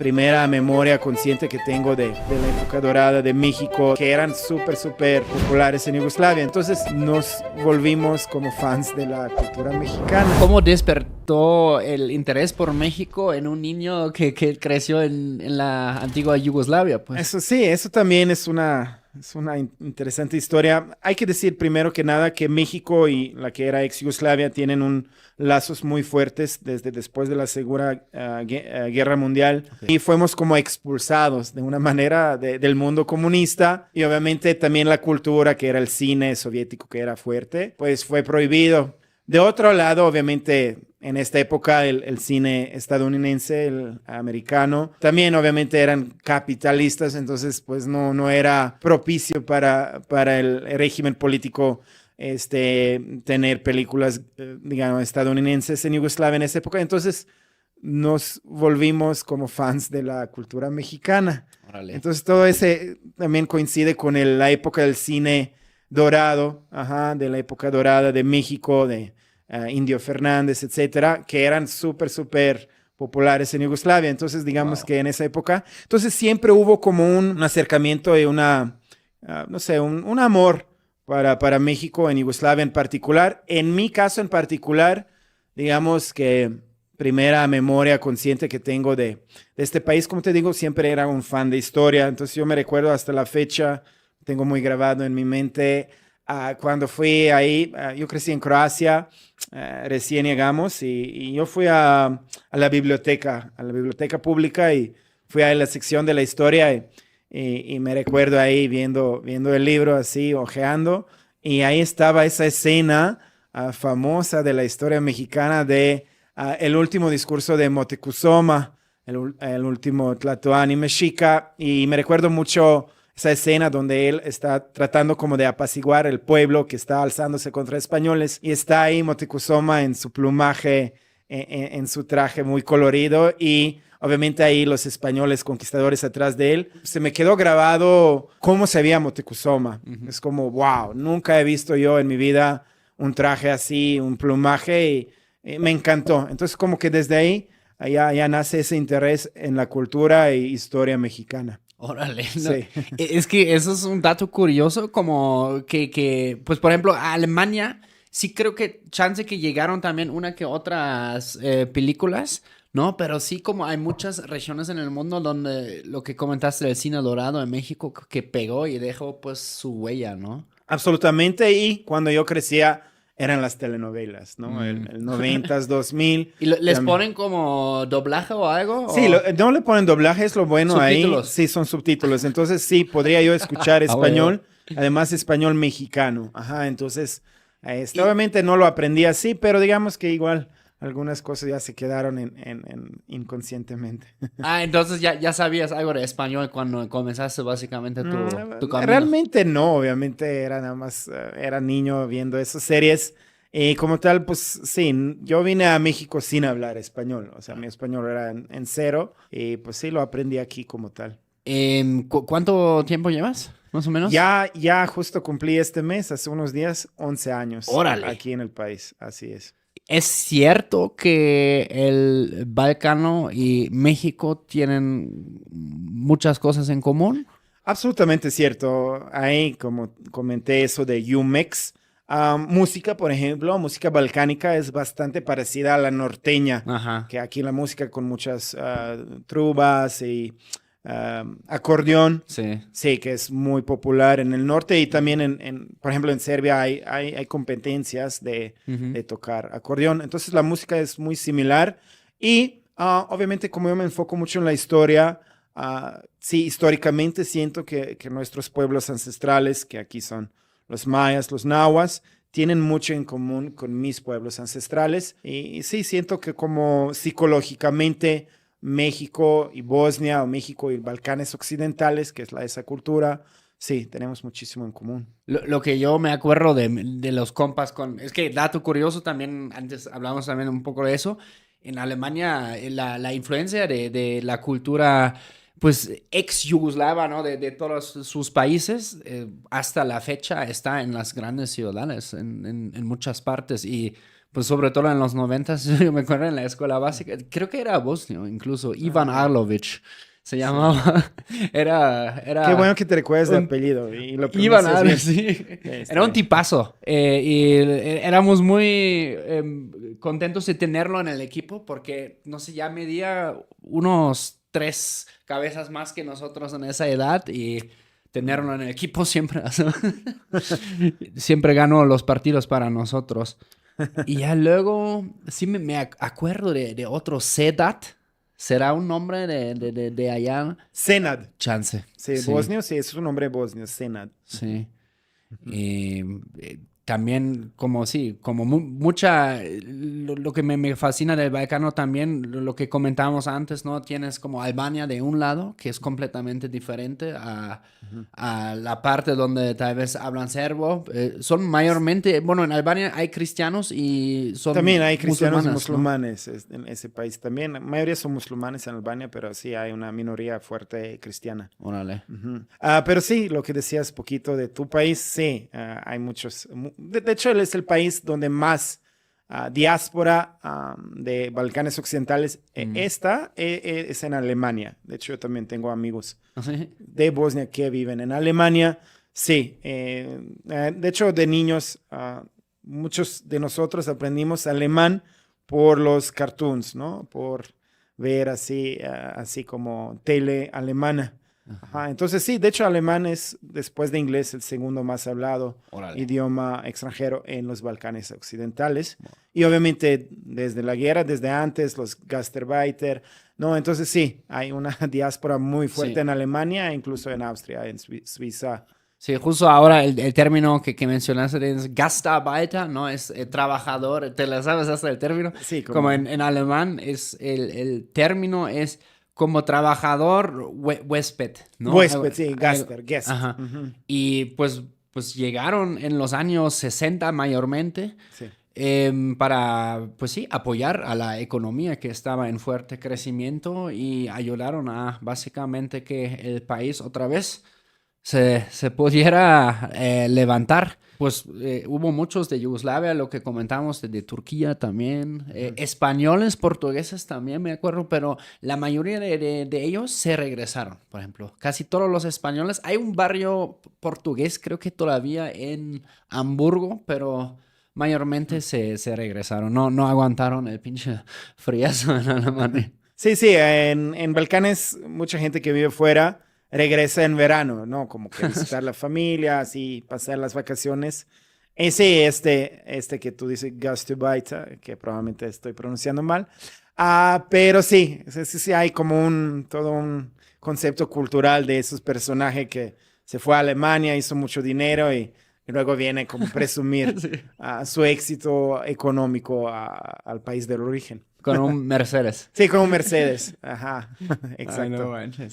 primera memoria consciente que tengo de la época dorada de México, que eran súper populares en Yugoslavia. Entonces nos volvimos como fans de la cultura mexicana. ¿Cómo despertó el interés por México en un niño que creció en la antigua Yugoslavia? Pues? Eso sí, eso también es una interesante historia. Hay que decir primero que nada que México y la que era ex Yugoslavia tienen lazos muy fuertes desde después de la Segunda Guerra Mundial. Okay. Y fuimos como expulsados de una manera del mundo comunista, y obviamente también la cultura, que era el cine soviético, que era fuerte, pues fue prohibido. De otro lado, obviamente, en esta época el cine estadounidense, el americano, también obviamente eran capitalistas, entonces pues no era propicio para el régimen político tener películas, digamos, estadounidenses en Yugoslavia en esa época. Entonces nos volvimos como fans de la cultura mexicana. Órale. Entonces todo ese también coincide con la época del cine dorado, de la época dorada de México, de Indio Fernández, etcétera, que eran súper populares en Yugoslavia. Entonces, digamos que en esa época, entonces siempre hubo como un acercamiento y un amor para México en Yugoslavia en particular. En mi caso en particular, digamos que primera memoria consciente que tengo de este país, como te digo, siempre era un fan de historia. Entonces yo me recuerdo hasta la fecha, tengo muy grabado en mi mente, cuando fui ahí, yo crecí en Croacia, recién llegamos, y yo fui a la biblioteca pública, y fui a la sección de la historia, y me recuerdo ahí viendo el libro así, hojeando, y ahí estaba esa escena famosa de la historia mexicana de el último discurso de Moctezuma, el último Tlatoani mexica, y me recuerdo mucho esa escena donde él está tratando como de apaciguar el pueblo que está alzándose contra españoles, y está ahí Moctezuma en su plumaje, en su traje muy colorido, y obviamente ahí los españoles conquistadores atrás de él. Se me quedó grabado cómo se veía Moctezuma. Uh-huh. Es como, wow, nunca he visto yo en mi vida un traje así, un plumaje, y me encantó. Entonces como que desde ahí ya nace ese interés en la cultura e historia mexicana. Órale, no. Sí. Es que eso es un dato curioso, como que, pues por ejemplo, a Alemania sí creo que chance que llegaron también una que otras películas, ¿no? Pero sí, como hay muchas regiones en el mundo donde lo que comentaste del cine dorado en México que pegó y dejó pues su huella, ¿no? Absolutamente, y cuando yo crecía eran las telenovelas, ¿no? El 90s, 2000. ¿Y les ponen como doblaje o algo? Sí, no le ponen doblaje, es lo bueno ¿Subtítulos? ahí. Sí, son subtítulos. Entonces sí, podría yo escuchar español, además español mexicano. Entonces, obviamente no lo aprendí así, pero digamos que igual algunas cosas ya se quedaron inconscientemente. Entonces ya sabías algo de español cuando comenzaste básicamente tu camino. Realmente no, obviamente era nada más, era niño viendo esas series. Y como tal, pues sí, yo vine a México sin hablar español. O sea, mi español era en cero, y pues sí, lo aprendí aquí como tal. ¿Cuánto tiempo llevas, más o menos? Ya justo cumplí este mes, hace unos días, 11 años. ¡Órale! Aquí en el país, así es. ¿Es cierto que el Balcano y México tienen muchas cosas en común? Absolutamente cierto. Ahí, como comenté, eso de UMEX. Música, por ejemplo, música balcánica es bastante parecida a la norteña. Ajá. Que aquí la música con muchas trubas y acordeón. Sí, que es muy popular en el norte, y también por ejemplo, en Serbia hay competencias de tocar acordeón. Entonces la música es muy similar, y obviamente como yo me enfoco mucho en la historia, sí, históricamente siento que nuestros pueblos ancestrales, que aquí son los mayas, los nahuas, tienen mucho en común con mis pueblos ancestrales, y sí, siento que como psicológicamente México y Bosnia, o México y Balcanes occidentales, que es esa cultura, sí, tenemos muchísimo en común. Lo que yo me acuerdo de los compas es que dato curioso también, antes hablamos también un poco de eso, en Alemania la influencia de la cultura pues ex yugoslava, ¿no? De todos sus países, hasta la fecha está en las grandes ciudades, en muchas partes, y pues sobre todo en los 90s, yo me acuerdo en la escuela básica, creo que era bosnio, incluso, Ivan Arlovic se llamaba, Qué bueno que te recuerdes de un- apellido y lo Ivan pronuncias bien. Arlovic, sí. Está Era un bien. tipazo, y éramos muy contentos de tenerlo en el equipo porque, no sé, ya medía unos 3 cabezas más que nosotros en esa edad y tenerlo en el equipo siempre, siempre ganó los partidos para nosotros. Y ya luego, sí me acuerdo de otro Sedat. ¿Será un nombre de allá? Senad. Chance. Sí, Sí, bosnio, sí, es un nombre bosnio, Senad. sí. Y también, como sí, como mucha. Lo que me fascina del Balcano también, lo que comentábamos antes, ¿no? Tienes como Albania de un lado, que es completamente diferente a la parte donde tal vez hablan serbo. Son mayormente, bueno, en Albania hay cristianos y También son hay cristianos y musulmanes, ¿no? musulmanes en ese país también. La mayoría son musulmanes en Albania, pero sí hay una minoría fuerte cristiana. Órale. Ujú. Pero sí, lo que decías poquito de tu país, sí, hay muchos. De hecho, él es el país donde más diáspora de Balcanes Occidentales está, es en Alemania. De hecho, yo también tengo amigos ¿Sí? de Bosnia que viven en Alemania. Sí, de hecho, de niños, muchos de nosotros aprendimos alemán por los cartoons, ¿no? Por ver así como tele alemana. Ajá, entonces sí, de hecho alemán es, después de inglés, el segundo más hablado Órale. idioma extranjero en los Balcanes occidentales. Y obviamente desde la guerra, desde antes, los Gastarbeiter, ¿no? Entonces sí, hay una diáspora muy fuerte Sí. en Alemania, e incluso en Austria, en Suiza. Sí, justo ahora el término que mencionaste es Gastarbeiter, ¿no? Es trabajador, ¿te la sabes hasta el término? Sí, Como como en alemán es el término es como trabajador huésped, ¿no? huésped, sí, Gaster, guest. Ajá. Ujú, Y pues llegaron en los años 60 mayormente sí. para, pues sí, apoyar a la economía que estaba en fuerte crecimiento y ayudaron a básicamente que el país otra vez se pudiera levantar. Pues hubo muchos de Yugoslavia, lo que comentamos, de Turquía también, españoles, portugueses también, me acuerdo, pero la mayoría de ellos se regresaron, por ejemplo. Casi todos los españoles. Hay un barrio portugués, creo que todavía en Hamburgo, pero mayormente se regresaron. No aguantaron el pinche friazo en Alemania. Sí, sí, en Balcanes mucha gente que vive fuera regresa en verano, ¿no? Como que visitar la familia, así pasar las vacaciones. Ese, este que tú dices, Gastarbeiter, que probablemente estoy pronunciando mal. Pero sí, sí, sí, sí, hay como todo un concepto cultural de esos personajes que se fue a Alemania, hizo mucho dinero y luego viene como presumir Sí. su éxito económico al país del origen. Con un Mercedes. Sí, como Mercedes. Ajá, Ay, no exacto. manches.